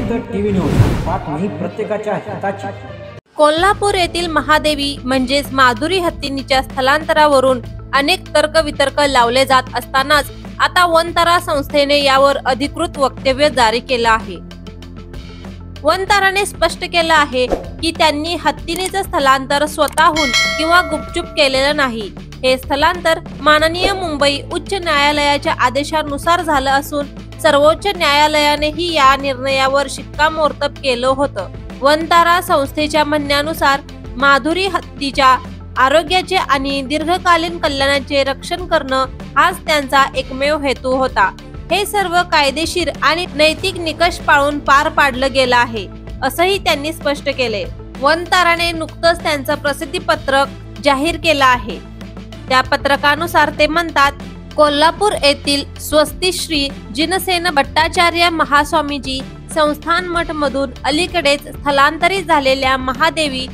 जनहित TV news, बातमी प्रत्येकाच्या हिताची। कोल्हापूर येथील महादेवी म्हणजेच माधुरी हत्तींच्या स्थलांतरावरून अनेक तर्कवितर्क लावले जात असतानाच आता वनतारा संस्थेने यावर अधिकृत वक्तव्य जारी केलं आहे। वनताराने स्पष्ट केलं आहे की त्यांनी हत्तींचं स्थलांतर स्वतःहून किंवा गुपचूप केलेलं नाही। हे स्थलांतर माननीय मुंबई उच्च न्यायालयाच्या आदेशानुसार झालं असून सर्वोच्च न्यायालयानेही या निर्णयावर शिक्कामोर्तब केलं होतं। वनतारा संस्थेच्या म्हणण्यानुसार माधुरी हत्तीच्या आरोग्याचे आणि दीर्घकालीन कल्याणाचे रक्षण करणं हाच त्यांचा एकमेव हेतू होता। हे सर्व कायदेशीर आणि नैतिक निकष पाळून पार पाडलं गेलं आहे, असंही त्यांनी स्पष्ट केले। वनताराने नुकतंच त्यांचं प्रसिद्धी पत्रक जाहीर केलं आहे। त्या पत्रकानुसार ते म्हणतात, कोल्हापूर येथील स्वस्ती श्री जिनसेन भट्टाचार्य महास्वामीजी संस्थान मठ मधून अलीकडेच स्थलांतरित झालेल्या महादेवी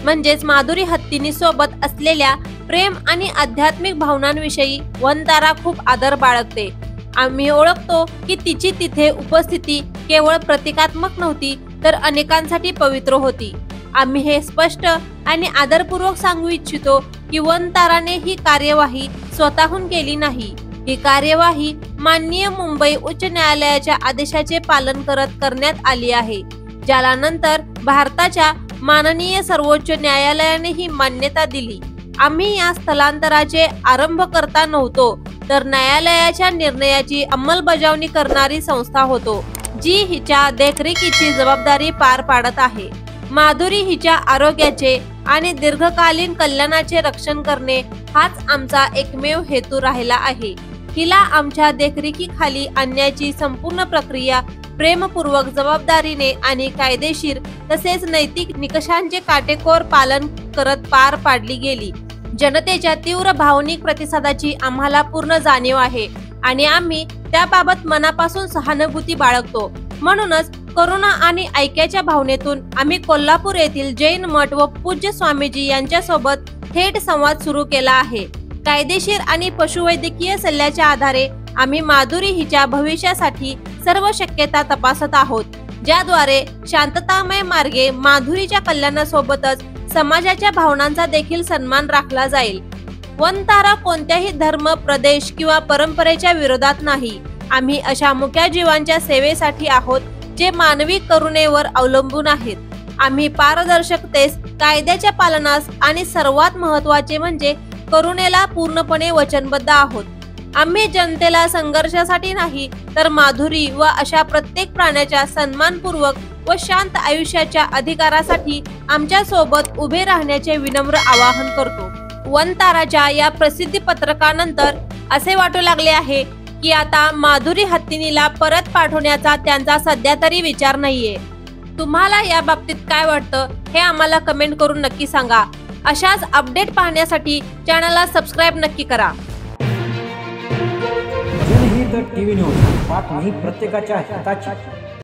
म्हणजेच माधुरी हत्तींनी सोबत असलेल्या प्रेम आणि आध्यात्मिक भावनांविषयी वनतारा खूप आदर बाळगते। आम्ही ओळखतो की तिची तिथे उपस्थिती केवळ प्रतिकात्मक नव्हती तर अनेकांसाठी पवित्र होती। आम्ही हे स्पष्ट आणि आदरपूर्वक सांगू इच्छितो की वनताराने ही कार्यवाही स्वतःहून केली नाही। ही कार्यवाही माननीय मुंबई उच्च न्यायालयाच्या आदेशाचे पालन करत करण्यात आली आहे, ज्याला नंतर भारताच्या माननीय सर्वोच्च न्यायालयाने ही मान्यता दिली। आम्ही या स्थलांतराचे आरंभ करता नव्हतो तर न्यायालयाच्या निर्णयाची अंमलबजावणी करणारी संस्था होतो, जी हिच्या देखरेखीची जबाबदारी पार पाडत आहे। माधुरी हिच्या आरोग्याचे आणि दीर्घकालीन कल्याणाचे रक्षण करणे हाच आमचा एकमेव हेतू राहिला आहे। हिला आमच्या देखरेखीखाली आणण्याची संपूर्ण प्रक्रिया प्रेमपूर्वक, जबाबदारीने आणि कायदेशीर तसेच नैतिक निकषांचे काटेकोर पालन करत पार पाडली गेली। जनतेच्या तीव्र भावनिक प्रतिसादाची आम्हाला पूर्ण जाणीव आहे आणि आम्ही त्याबाबत मनापासून सहानुभूती बाळगतो। म्हणूनच करुणा आणि ऐक्याच्या भावनेतून आम्ही कोल्हापूर येथील जैन मठ व पूज्य स्वामीजी यांच्यासोबत थेट संवाद सुरू केला आहे। कायदेशीर आणि पशुवैद्यकीय सल्ल्याच्या आधारे आम्ही माधुरी हिच्या भविष्यासाठी सर्व शक्यता तपासत आहोत, ज्याद्वारे शांततामय मार्गे माधुरीच्या कल्याणासोबतच समाजाच्या भावनांचा देखील सन्मान राखला जाईल। वनतारा कोणत्याही धर्म, प्रदेश किंवा परंपरेच्या विरोधात नाही। आम्ही अशा मुक्या जीवांच्या सेवेसाठी आहोत जे मानवी करुणेवर अवलंबून आहेत। आम्ही पारदर्शकतेस, कायद्याच्या पालनास आणि सर्वात महत्त्वाचे म्हणजे करुणेला पूर्णपणे वचनबद्ध आहोत। आम्ही जनतेला संघर्षासाठी नाही तर माधुरी व अशा प्रत्येक प्राण्याच्या सन्मानपूर्वक व शांत आयुष्याच्या अधिकारासाठी आमच्या सोबत उभे राहण्याचे विनम्र आवाहन करतो। वनताराच्या या प्रसिद्धी पत्रकानंतर असे वाटू लागले आहे की आता माधुरी हत्तीनीला परत पाठवण्याचा त्यांचा सध्या तरी विचार नाहीये। तुम्हाला या बाबतीत काय वाटतं हे आम्हाला कमेंट करून नक्की सांगा। अशाच अपडेट पाहण्यासाठी चॅनलला सबस्क्राइब नक्की करा। जनहित टीव्ही न्यूज, बातमी प्रत्येकाच्या हिताची।